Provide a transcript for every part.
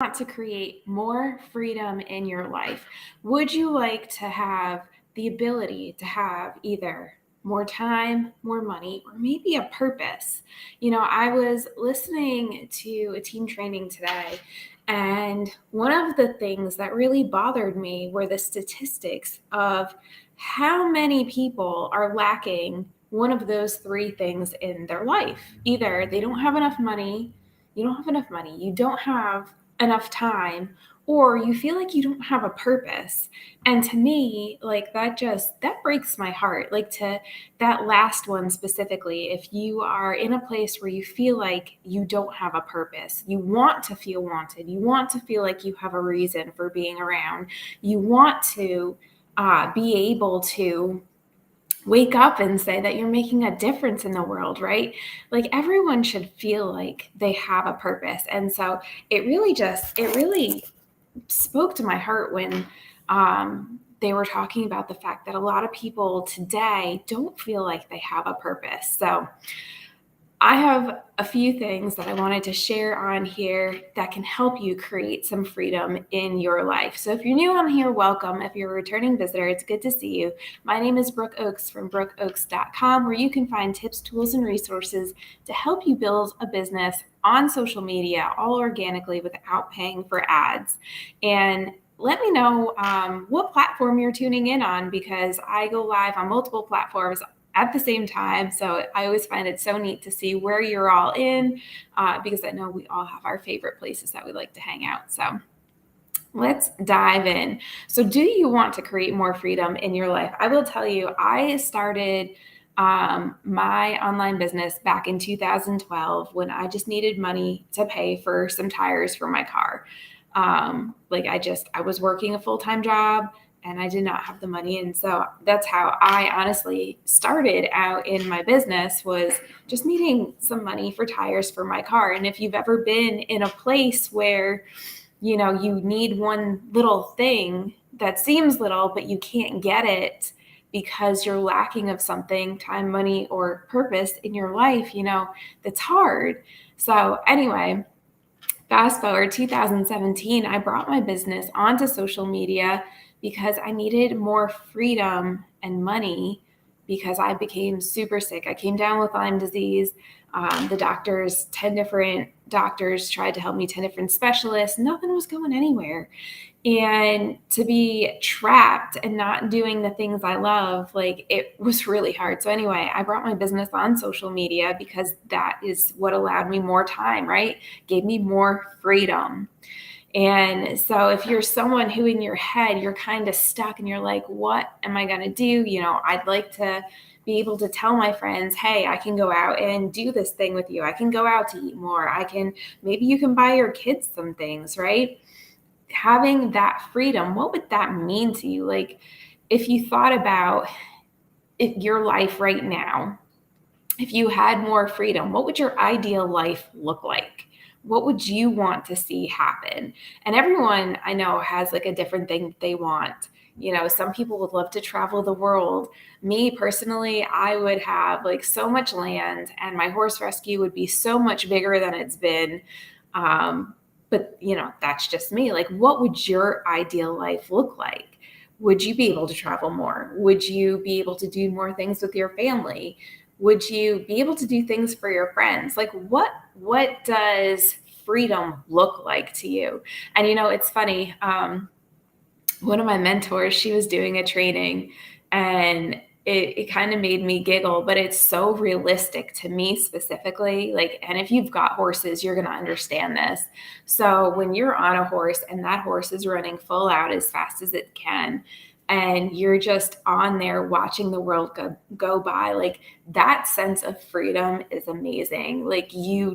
Want to create more freedom in your life? Would you like to have the ability to have either more time, more money, or maybe a purpose? I was listening to a team training today, and one of the things that really bothered me were the statistics of how many people are lacking one of those three things in their life. Either they don't have enough money, you don't have enough time, or you feel like you don't have a purpose. And to me, like that breaks my heart. Like, to that last one specifically, if you are in a place where you feel like you don't have a purpose, you want to feel wanted, you want to feel like you have a reason for being around, you want to be able to wake up and say that you're making a difference in the world, right? Like, everyone should feel like they have a purpose. And so it really spoke to my heart when they were talking about the fact that a lot of people today don't feel like they have a purpose. So I have a few things that I wanted to share on here that can help you create some freedom in your life. So if you're new on here, welcome. If you're a returning visitor, it's good to see you. My name is Brooke Oaks from brookeoaks.com, where you can find tips, tools, and resources to help you build a business on social media, all organically without paying for ads. And let me know what platform you're tuning in on, because I go live on multiple platforms at the same time. So I always find it so neat to see where you're all in, because I know we all have our favorite places that we like to hang out. So let's dive in. So, do you want to create more freedom in your life? I will tell you, I started my online business back in 2012 when I just needed money to pay for some tires for my car. I was working a full-time job and I did not have the money. And so that's how I honestly started out in my business, was just needing some money for tires for my car. And if you've ever been in a place where, you need one little thing that seems little, but you can't get it because you're lacking of something, time, money, or purpose in your life, that's hard. So anyway, fast forward 2017, I brought my business onto social media because I needed more freedom and money, because I became super sick. I came down with Lyme disease. The doctors, 10 different doctors tried to help me, 10 different specialists. Nothing was going anywhere. And to be trapped and not doing the things I love, like, it was really hard. So anyway, I brought my business on social media because that is what allowed me more time, right? Gave me more freedom. And so if you're someone who in your head, you're kind of stuck and you're like, what am I going to do? I'd like to be able to tell my friends, hey, I can go out and do this thing with you. I can go out to eat more. Maybe you can buy your kids some things, right? Having that freedom, what would that mean to you? Like, if you thought about your life right now, if you had more freedom, what would your ideal life look like? What would you want to see happen? And everyone I know has like a different thing they want. Some people would love to travel the world. Me personally, I would have like so much land and my horse rescue would be so much bigger than it's been. But that's just me. Like, what would your ideal life look like? Would you be able to travel more? Would you be able to do more things with your family? Would you be able to do things for your friends? Like, what does freedom look like to you? And it's funny. One of my mentors, she was doing a training, and it kind of made me giggle, but it's so realistic to me specifically. Like, and if you've got horses, you're going to understand this. So when you're on a horse and that horse is running full out as fast as it can, and you're just on there watching the world go by, like, that sense of freedom is amazing. Like, you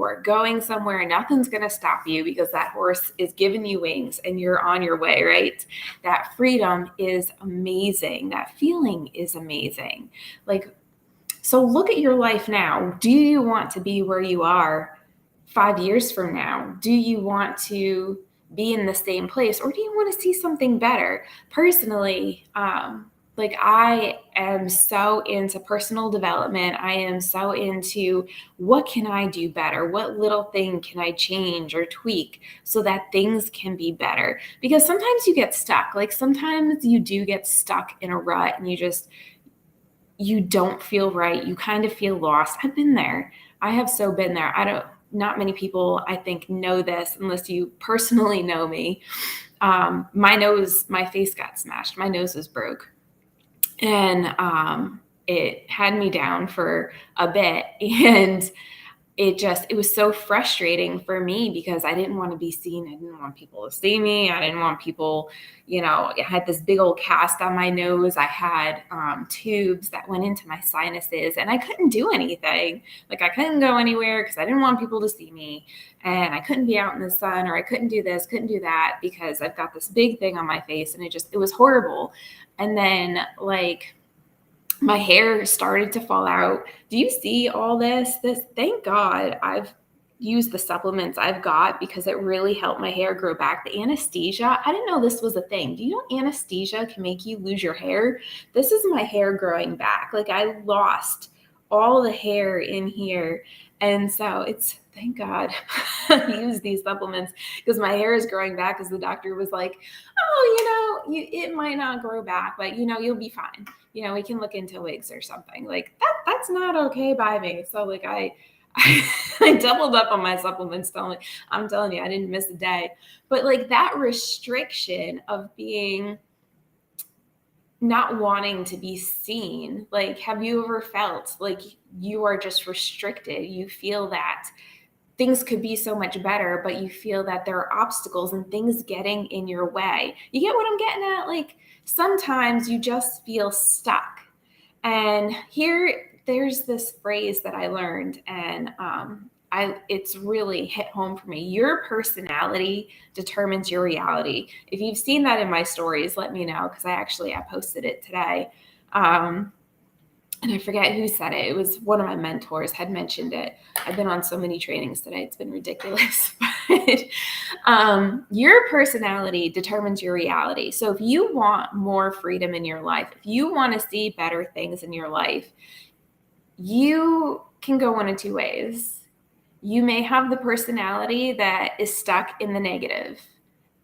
are going somewhere, nothing's going to stop you because that horse is giving you wings and you're on your way, right? That freedom is amazing. That feeling is amazing. Like, so look at your life now. Do you want to be where you are 5 years from now? Do you want to be in the same place, or do you want to see something better? Personally, Like, I am so into personal development. I am so into what can I do better? What little thing can I change or tweak so that things can be better? Because sometimes you get stuck. Like, sometimes you do get stuck in a rut and you don't feel right. You kind of feel lost. I've been there. I have so been there. Not many people, I think, know this unless you personally know me. My face got smashed. My nose was broke. And it had me down for a bit. And it was so frustrating for me because I didn't want to be seen. I didn't want people to see me. I didn't want people, I had this big old cast on my nose. I had tubes that went into my sinuses and I couldn't do anything. Like, I couldn't go anywhere because I didn't want people to see me, and I couldn't be out in the sun, or I couldn't do this, couldn't do that because I've got this big thing on my face, and it was horrible. And then, like, my hair started to fall out. Do you see all this? Thank God I've used the supplements I've got because it really helped my hair grow back. The anesthesia, I didn't know this was a thing. Do you know anesthesia can make you lose your hair? This is my hair growing back. Like, I lost all the hair in here. And so thank God I use these supplements because my hair is growing back, because the doctor was like, oh, it might not grow back, but you'll be fine. We can look into wigs or something. Like, that's not okay by me. So, like, I doubled up on my supplements. I'm telling you, I didn't miss a day. But, like, that restriction of being not wanting to be seen, like, have you ever felt like you are just restricted? You feel that things could be so much better, but you feel that there are obstacles and things getting in your way. You get what I'm getting at? Like, sometimes you just feel stuck. And there's this phrase that I learned, and it's really hit home for me. Your personality determines your reality. If you've seen that in my stories, let me know, because I posted it today. And I forget who said it. It was one of my mentors had mentioned it. I've been on so many trainings today. It's been ridiculous. But your personality determines your reality. So if you want more freedom in your life, if you want to see better things in your life, you can go one of two ways. You may have the personality that is stuck in the negative,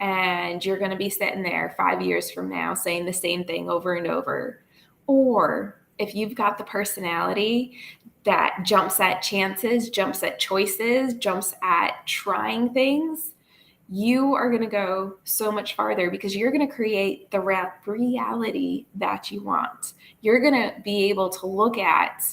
and you're going to be sitting there 5 years from now saying the same thing over and over. Or if you've got the personality that jumps at chances, jumps at choices, jumps at trying things, you are going to go so much farther because you're going to create the reality that you want. You're going to be able to look at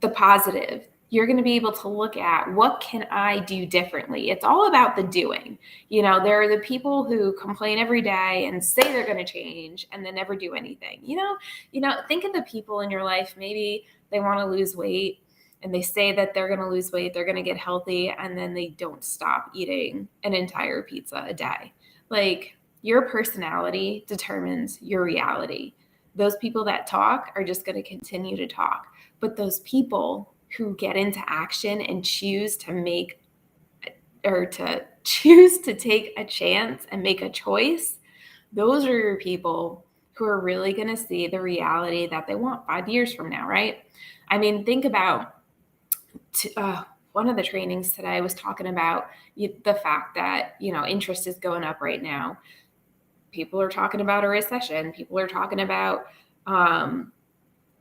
the positive. You're going to be able to look at, what can I do differently? It's all about the doing. There are the people who complain every day and say they're going to change and then never do anything. Think of the people in your life. Maybe they want to lose weight and they say that they're going to lose weight, they're going to get healthy, and then they don't stop eating an entire pizza a day. Like, your personality determines your reality. Those people that talk are just going to continue to talk. But those people who get into action and choose to take a chance and make a choice, those are your people who are really going to see the reality that they want 5 years from now, right? I mean, think about one of the trainings today I was talking about the fact that, interest is going up right now. People are talking about a recession. People are talking about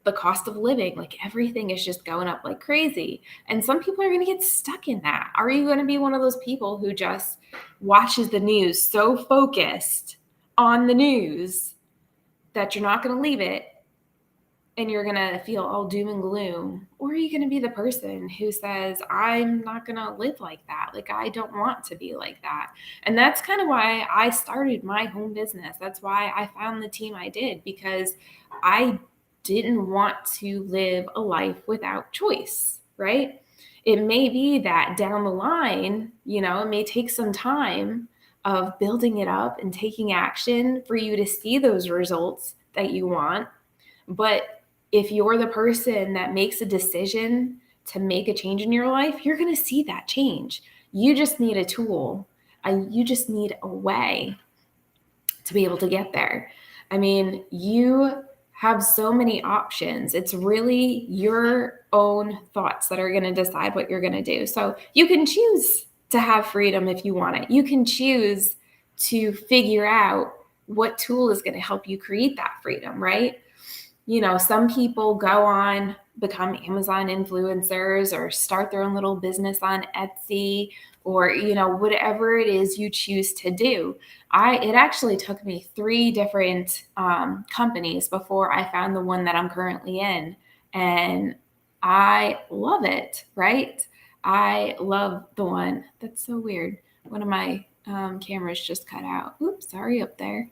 the cost of living. Like, everything is just going up like crazy. And some people are going to get stuck in that. Are you going to be one of those people who just watches the news so focused on the news that you're not going to leave it and you're going to feel all doom and gloom? Or are you going to be the person who says, I'm not going to live like that. Like, I don't want to be like that. And that's kind of why I started my home business. That's why I found the team I did, because I didn't want to live a life without choice, right? It may be that down the line, it may take some time of building it up and taking action for you to see those results that you want. But if you're the person that makes a decision to make a change in your life, you're going to see that change. You just need a tool. You just need a way to be able to get there. I mean, you have so many options. It's really your own thoughts that are going to decide what you're going to do. So you can choose to have freedom if you want it. You can choose to figure out what tool is going to help you create that freedom, right? You know, some people go on, become Amazon influencers or start their own little business on Etsy or, you know, whatever it is you choose to do. It actually took me 3 different companies before I found the one that I'm currently in. And I love it, right? I love the one. That's so weird. One of my cameras just cut out. Oops, sorry up there.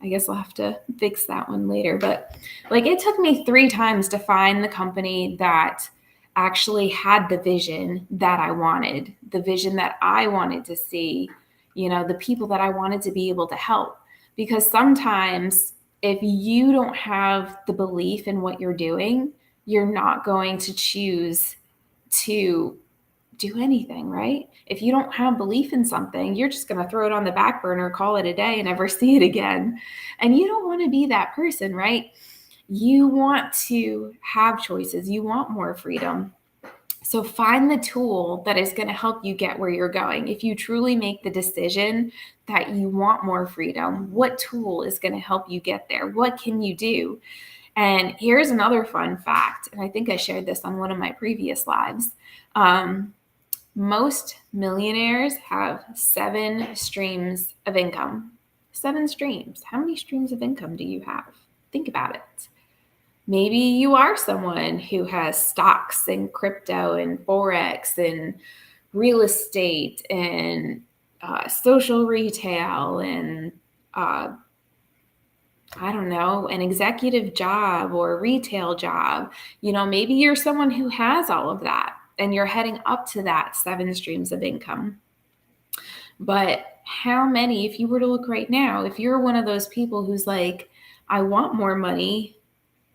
I guess I'll have to fix that one later. But like it took me 3 times to find the company that actually had the vision that I wanted, the vision that I wanted to see, you know, the people that I wanted to be able to help. Because sometimes if you don't have the belief in what you're doing, you're not going to choose to do anything, right? If you don't have belief in something, you're just going to throw it on the back burner, call it a day, and never see it again. And you don't want to be that person, right? You want to have choices, you want more freedom. So find the tool that is going to help you get where you're going. If you truly make the decision that you want more freedom, what tool is going to help you get there? What can you do? And here's another fun fact, and I think I shared this on one of my previous lives. Most millionaires have 7 streams of income. 7 streams. How many streams of income do you have? Think about it. Maybe you are someone who has stocks and crypto and Forex and real estate and social retail and I don't know, an executive job or a retail job. You know, maybe you're someone who has all of that and you're heading up to that 7 streams of income. But how many, if you were to look right now, if you're one of those people who's like, I want more money,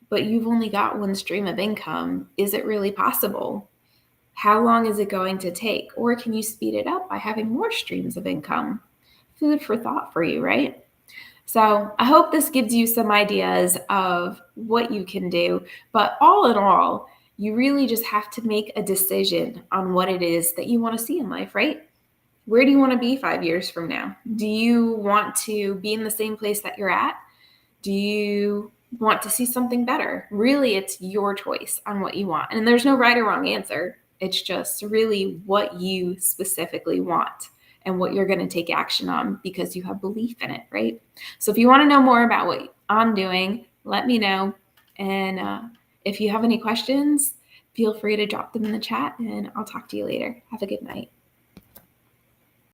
but you've only got 1 stream of income, is it really possible? How long is it going to take? Or can you speed it up by having more streams of income? Food for thought for you, right? So I hope this gives you some ideas of what you can do. But all in all, you really just have to make a decision on what it is that you want to see in life, right? Where do you want to be 5 years from now? Do you want to be in the same place that you're at? Do you want to see something better? Really, it's your choice on what you want. And there's no right or wrong answer. It's just really what you specifically want and what you're going to take action on because you have belief in it, right? So if you want to know more about what I'm doing, let me know. And if you have any questions, feel free to drop them in the chat and I'll talk to you later. Have a good night.